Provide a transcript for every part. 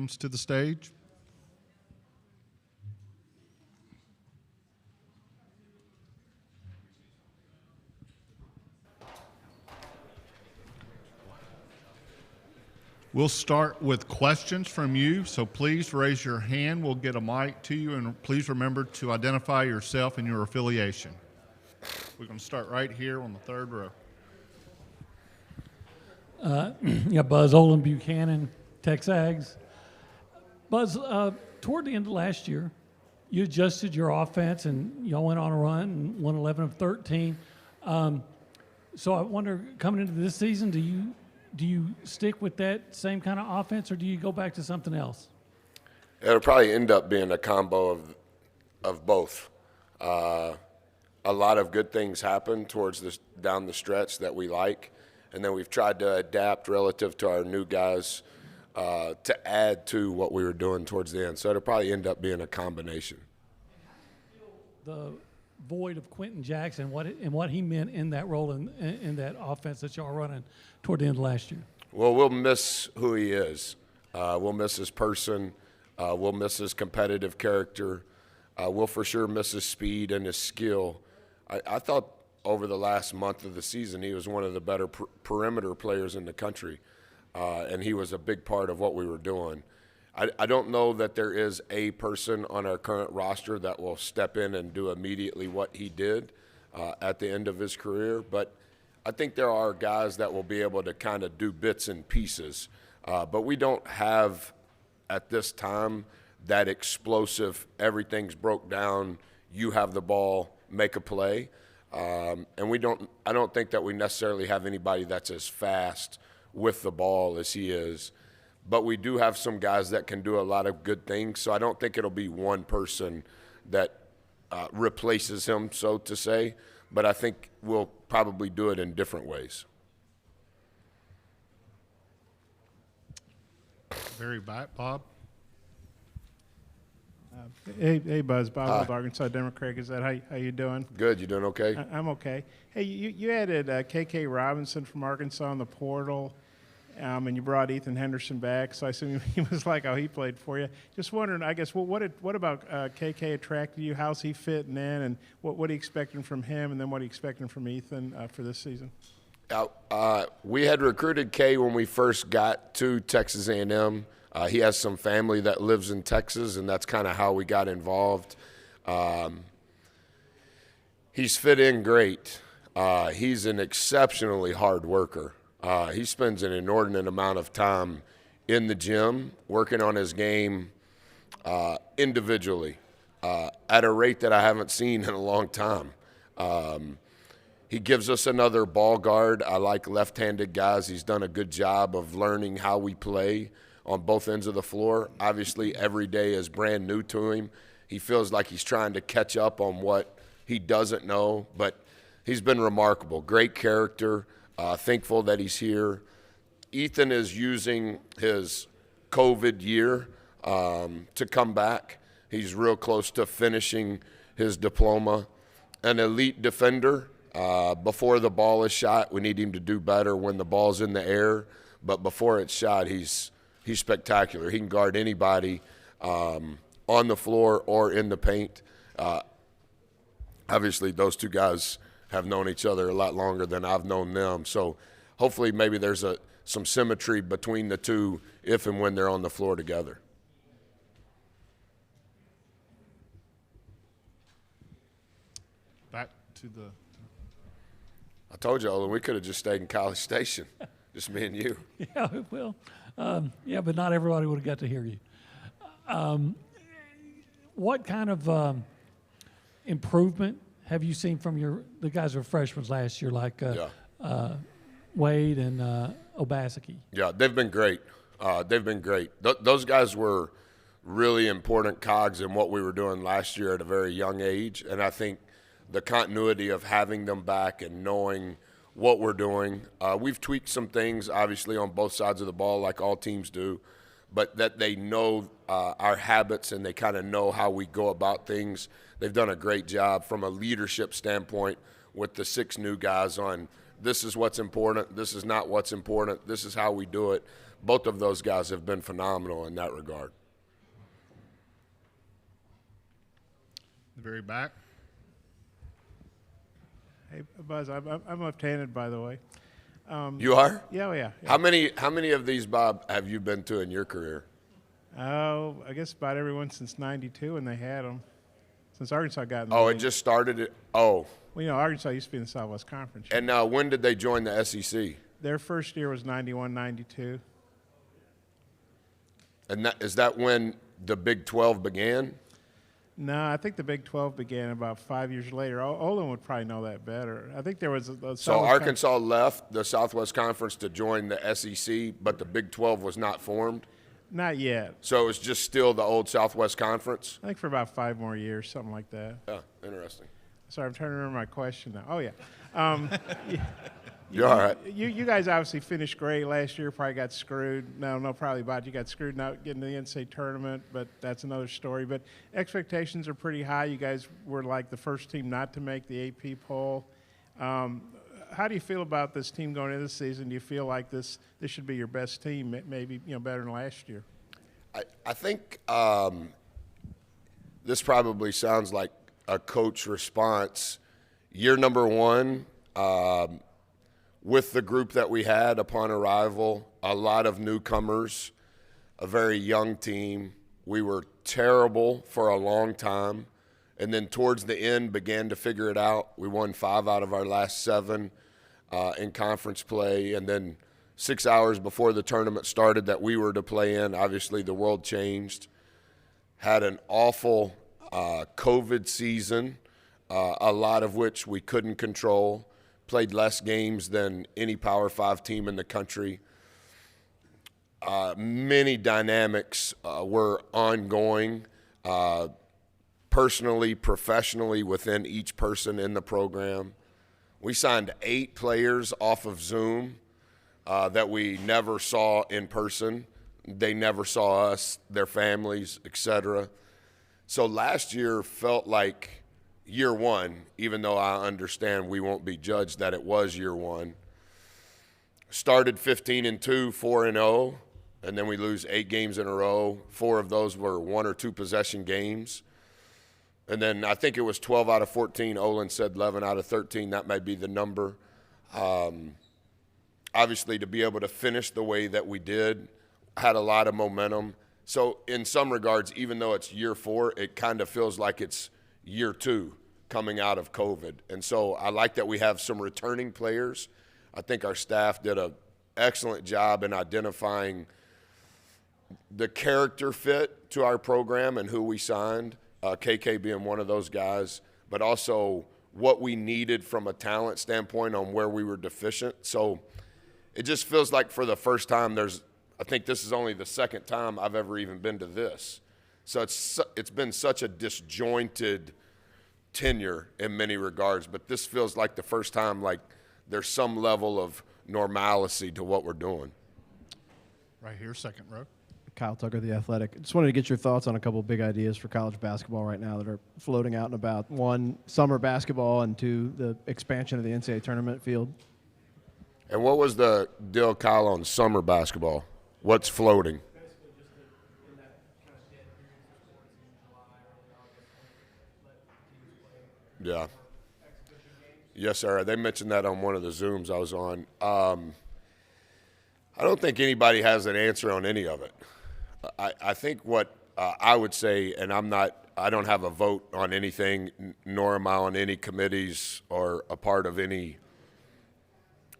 comes to the stage. We'll start with questions from you, so please raise your hand. We'll get a mic to you, and please remember to identify yourself and your affiliation. We're going to start right here on the third row. Buzz Olin Buchanan, Texags. Buzz, toward the end of last year, you adjusted your offense and y'all went on a run and won 11 of 13. So I wonder, coming into this season, do you stick with that same kind of offense, or do you go back to something else? It'll probably end up being a combo of both. A lot of good things happen towards this down the stretch that we like, and then we've tried to adapt relative to our new guys to add to what we were doing towards the end. So it'll probably end up being a combination. The void of Quentin Jackson, what he meant in that role in that offense that y'all are running toward the end of last year. Well, we'll miss who he is. We'll miss his person. We'll miss his competitive character. We'll for sure miss his speed and his skill. I thought over the last month of the season he was one of the better perimeter players in the country, and he was a big part of what we were doing. I don't know that there is a person on our current roster that will step in and do immediately what he did at the end of his career, but I think there are guys that will be able to kind of do bits and pieces. But we don't have, at this time, that explosive, everything's broke down, you have the ball, make a play. And I don't think that we necessarily have anybody that's as fast with the ball as he is. But we do have some guys that can do a lot of good things, so I don't think it'll be one person that replaces him, so to say. But I think we'll probably do it in different ways. Very back, Bob. Hey, Buzz. Bob with Arkansas Democrat. Is that how you doing? Good. You doing okay? I'm okay. Hey, you added K.K. Robinson from Arkansas in the portal, and you brought Ethan Henderson back. So I assume he was like how he played for you. Just wondering, I guess, what about K.K. attracted you? How's he fitting in, and what are you expecting from him, and then what are you expecting from Ethan for this season? We had recruited K when we first got to Texas A&M. He has some family that lives in Texas, and that's kind of how we got involved. He's fit in great. He's an exceptionally hard worker. He spends an inordinate amount of time in the gym working on his game individually at a rate that I haven't seen in a long time. He gives us another ball guard. I like left-handed guys. He's done a good job of learning how we play on both ends of the floor. Obviously, every day is brand new to him. He feels like he's trying to catch up on what he doesn't know, but he's been remarkable. Great character. Thankful that he's here. Ethan is using his COVID year to come back. He's real close to finishing his diploma. An elite defender. Before the ball is shot, we need him to do better when the ball's in the air. But before it's shot, he's spectacular. He can guard anybody on the floor or in the paint. Obviously, those two guys have known each other a lot longer than I've known them. So hopefully maybe there's some symmetry between the two if and when they're on the floor together. Back to the... I told you, Olin, we could have just stayed in College Station, just me and you. Yeah, well, but not everybody would have got to hear you. What kind of improvement have you seen from the guys who were freshmen last year, like Wade and Obaseki? Yeah, they've been great. Those guys were really important cogs in what we were doing last year at a very young age, and I think the continuity of having them back and knowing what we're doing. We've tweaked some things, obviously, on both sides of the ball, like all teams do, but that they know our habits and they kind of know how we go about things. They've done a great job from a leadership standpoint with the 6 new guys on this is what's important, this is not what's important, this is how we do it. both of those guys have been phenomenal in that regard. The very back. Hey, Buzz, I'm left-handed, by the way. You are? Yeah, oh, yeah. How many of these, Bob, have you been to in your career? Oh, I guess about everyone since '92 when they had them. Since Arkansas got in the Oh, it league. just started it. Oh, Well, Arkansas used to be in the Southwest Conference. and when did they join the SEC? Their first year was '91, '92. And is that when the Big 12 began? No, I think the Big 12 began about 5 years later. Olin would probably know that better. I think there was a So Southwest Arkansas left the Southwest Conference to join the SEC, but the Big 12 was not formed. Not yet. So it was just still the old Southwest Conference. I think for about 5 more years, something like that. Yeah, interesting. Sorry, I'm trying to remember my question now. Oh, yeah. You're all right. You guys obviously finished great last year. Probably got screwed. No, probably about you got screwed not getting to the NCAA tournament, but that's another story. But expectations are pretty high. You guys were like the first team not to make the AP poll. How do you feel about this team going into the season? Do you feel like this should be your best team, maybe better than last year? I think this probably sounds like a coach response. Year number one, with the group that we had upon arrival, a lot of newcomers, a very young team. We were terrible for a long time, and then towards the end began to figure it out. We won 5 out of our last 7 in conference play, and then 6 hours before the tournament started that we were to play in, obviously the world changed. Had an awful COVID season, a lot of which we couldn't control. Played less games than any Power 5 team in the country. Many dynamics were ongoing, personally, professionally, within each person in the program. We signed 8 players off of Zoom that we never saw in person. They never saw us, their families, etc. So last year felt like year one, even though I understand we won't be judged that it was year one. Started 15-2, 4-0, and then we lose 8 games in a row. 4 of those were 1 or 2 possession games. And then I think it was 12 out of 14. Olin said 11 out of 13. That might be the number. Obviously, to be able to finish the way that we did, had a lot of momentum. So in some regards, even though it's year 4, it kind of feels like it's year 2 coming out of COVID. And so I like that we have some returning players. I think our staff did an excellent job in identifying the character fit to our program and who we signed, KK being one of those guys, but also what we needed from a talent standpoint on where we were deficient. So it just feels like for the first time I think this is only the second time I've ever even been to this. So it's been such a disjointed tenure in many regards, but this feels like the first time like there's some level of normalcy to what we're doing. Right here, second row. Kyle Tucker, The Athletic. Just wanted to get your thoughts on a couple of big ideas for college basketball right now that are floating out and about. 1, summer basketball, and 2, the expansion of the NCAA tournament field. And what was the deal, Kyle, on summer basketball? What's floating? Yeah. Yes, sir. They mentioned that on one of the Zooms I was on. I don't think anybody has an answer on any of it. I think what I would say, and I don't have a vote on anything, nor am I on any committees or a part of any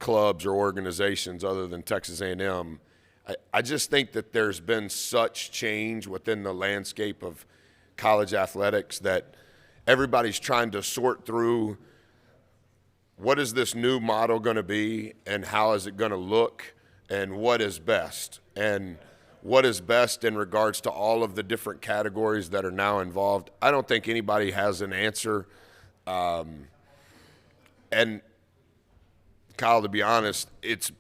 clubs or organizations other than Texas A&M. I just think that there's been such change within the landscape of college athletics that everybody's trying to sort through what is this new model going to be and how is it going to look and what is best. And what is best in regards to all of the different categories that are now involved. I don't think anybody has an answer. And Kyle, to be honest, it's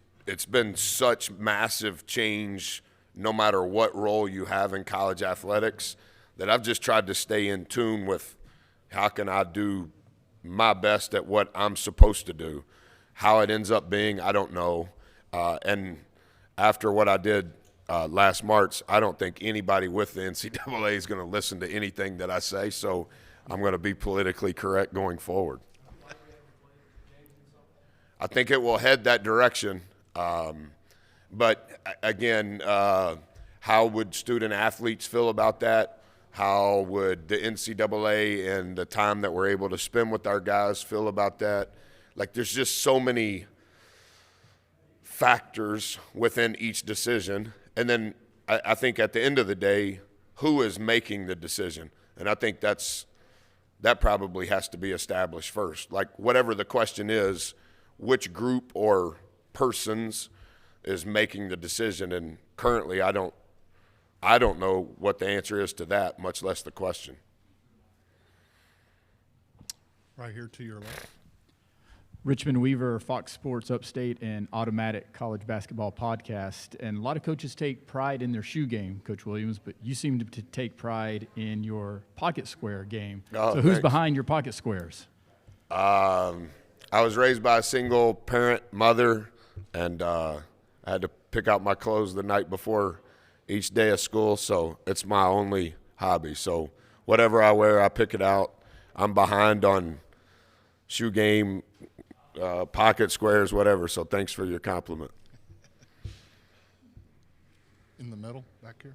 been such massive change no matter what role you have in college athletics that I've just tried to stay in tune with how can I do my best at what I'm supposed to do. How it ends up being, I don't know. And after what I did last March, I don't think anybody with the NCAA is going to listen to anything that I say, so I'm going to be politically correct going forward. I think it will head that direction. But again, how would student athletes feel about that? How would the NCAA and the time that we're able to spend with our guys feel about that? Like, there's just so many factors within each decision. And then I think at the end of the day, who is making the decision? And I think that probably has to be established first. Like, whatever the question is, which group or persons is making the decision? And currently, I don't know what the answer is to that, much less the question. Right here to your left. Richmond Weaver, Fox Sports Upstate, and Automatic College Basketball Podcast. And a lot of coaches take pride in their shoe game, Coach Williams, but you seem to take pride in your pocket square game. Oh, so who's thanks. behind your pocket squares? I was raised by a single parent mother, and I had to pick out my clothes the night before each day of school, so it's my only hobby. So whatever I wear, I pick it out. I'm behind on shoe game, pocket squares, whatever, so thanks for your compliment. In the middle, back here.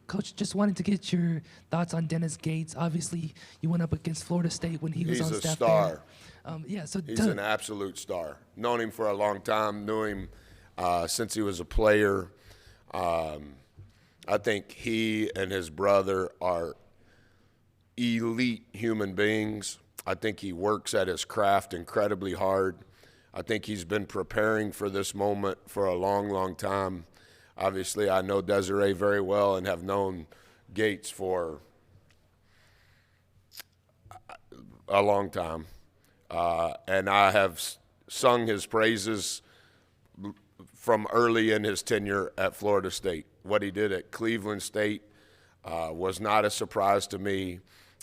Coach, just wanted to get your thoughts on Dennis Gates. Obviously, you went up against Florida State when he was He's on a staff star. there. So He's an absolute star. Known him for a long time, knew him since he was a player. I think he and his brother are elite human beings. I think he works at his craft incredibly hard. I think he's been preparing for this moment for a long, long time. Obviously, I know Desiree very well and have known Gates for a long time. And I have sung his praises from early in his tenure at Florida State. What he did at Cleveland State was not a surprise to me.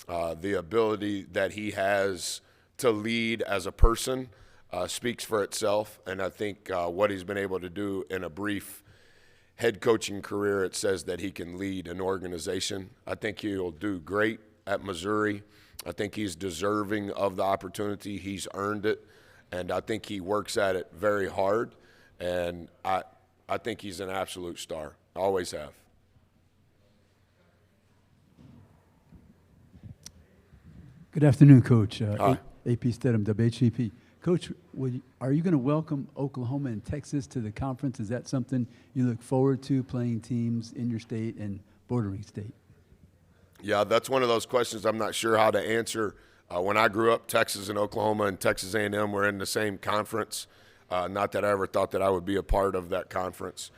The ability that he has to lead as a person speaks for itself. And I think what he's been able to do in a brief head coaching career, it says that he can lead an organization. I think he'll do great at Missouri. I think he's deserving of the opportunity. He's earned it, and I think he works at it very hard. And I think he's an absolute star. Always have. Good afternoon, Coach. Hi. AP Stedham, WHCP. Coach, are you going to welcome Oklahoma and Texas to the conference? Is that something you look forward to, playing teams in your state and bordering state? Yeah, that's one of those questions I'm not sure how to answer. When I grew up, Texas and Oklahoma and Texas A&M were in the same conference. Not that I ever thought that I would be a part of that conference.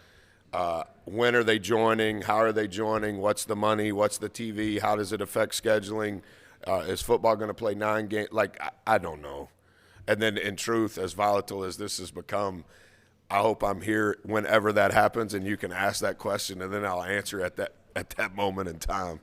When are they joining? How are they joining? What's the money? What's the TV? How does it affect scheduling? Is football going to play 9 games? Like, I don't know. And then, in truth, as volatile as this has become, I hope I'm here whenever that happens, and you can ask that question, and then I'll answer at that moment in time.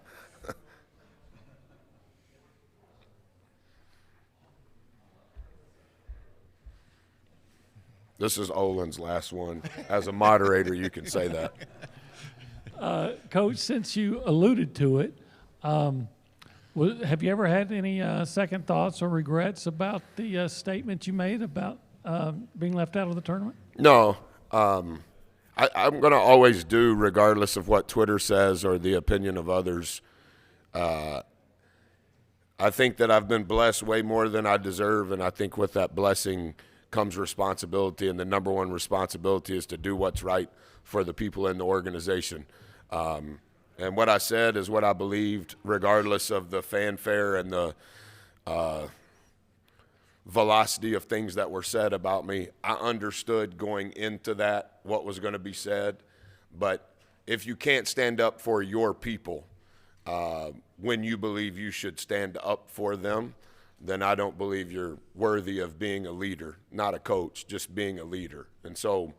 This is Olin's last one. As a moderator, you can say that. Coach, since you alluded to it, have you ever had any second thoughts or regrets about the statement you made about being left out of the tournament? No. I'm going to always do, regardless of what Twitter says or the opinion of others. I think that I've been blessed way more than I deserve, and I think with that blessing comes responsibility, and the number one responsibility is to do what's right for the people in the organization. And what I said is what I believed, regardless of the fanfare and the velocity of things that were said about me. I understood going into that what was going to be said. But if you can't stand up for your people when you believe you should stand up for them, then I don't believe you're worthy of being a leader, not a coach, just being a leader. And so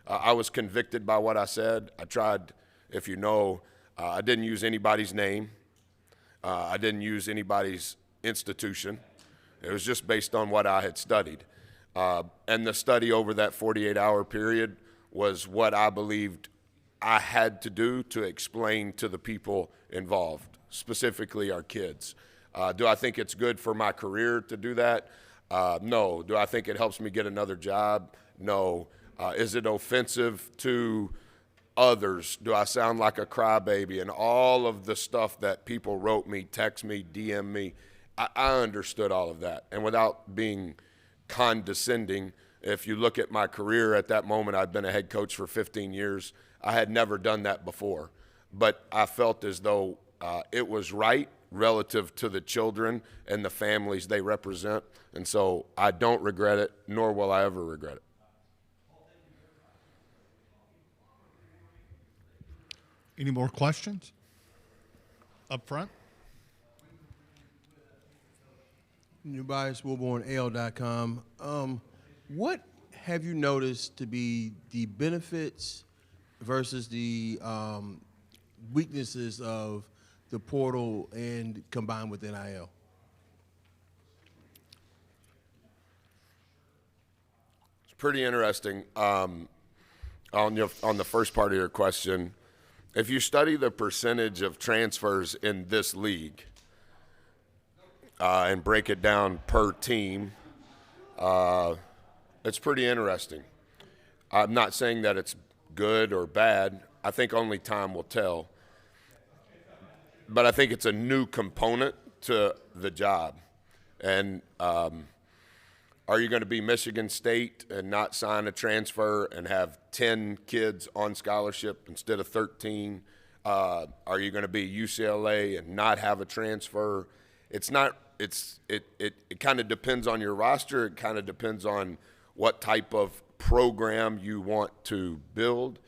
I was convicted by what I said. I tried, if you know, I didn't use anybody's name. I didn't use anybody's institution. It was just based on what I had studied. And the study over that 48-hour period was what I believed I had to do to explain to the people involved, specifically our kids. Do I think it's good for my career to do that? No. Do I think it helps me get another job? No. Is it offensive to others? Do I sound like a crybaby? And all of the stuff that people wrote me, text me, DM me, I understood all of that. And without being condescending, if you look at my career at that moment, I'd been a head coach for 15 years. I had never done that before. But I felt as though it was right relative to the children and the families they represent. And so I don't regret it, nor will I ever regret it. Any more questions? Up front? New bias, WillbornAL.com. What have you noticed to be the benefits versus the weaknesses of the portal and combined with NIL? It's pretty interesting. On the first part of your question, if you study the percentage of transfers in this league and break it down per team, it's pretty interesting. I'm not saying that it's good or bad. I think only time will tell. But I think it's a new component to the job. And are you going to be Michigan State and not sign a transfer and have 10 kids on scholarship instead of 13? Are you going to be UCLA and not have a transfer? It's not. It kind of depends on your roster. It kind of depends on what type of program you want to build.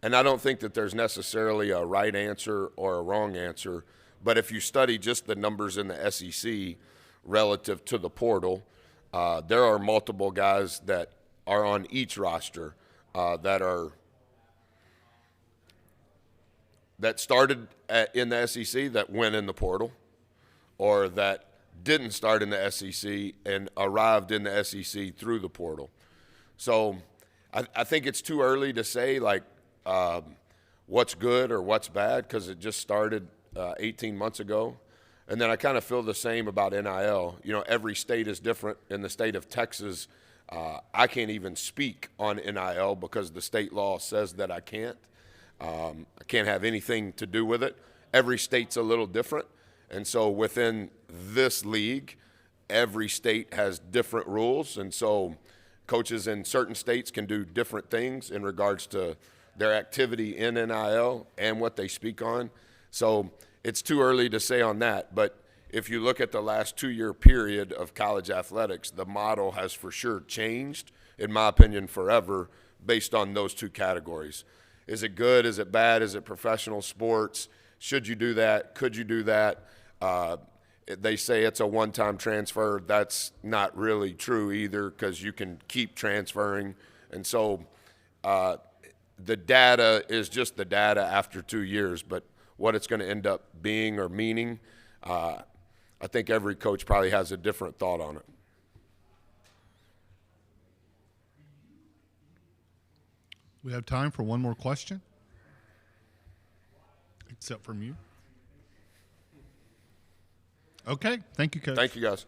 And I don't think that there's necessarily a right answer or a wrong answer. But if you study just the numbers in the SEC relative to the portal, there are multiple guys that are on each roster that started in the SEC that went in the portal, or that didn't start in the SEC and arrived in the SEC through the portal. So I think it's too early to say what's good or what's bad, because it just started 18 months ago. And then I kind of feel the same about NIL. You know, every state is different. In the state of Texas, I can't even speak on NIL because the state law says that I can't. I can't have anything to do with it. Every state's a little different. And so within this league, every state has different rules. And so coaches in certain states can do different things in regards to their activity in NIL and what they speak on. So it's too early to say on that. But if you look at the last 2-year period of college athletics, the model has for sure changed, in my opinion, forever, based on those two categories. Is it good? Is it bad? Is it professional sports? Should you do that? Could you do that? They say it's a one-time transfer. That's not really true either, because you can keep transferring. And so the data is just the data after 2 years, but what it's going to end up being or meaning, I think every coach probably has a different thought on it. We have time for one more question, except from you. Okay. Thank you, Coach. Thank you, guys.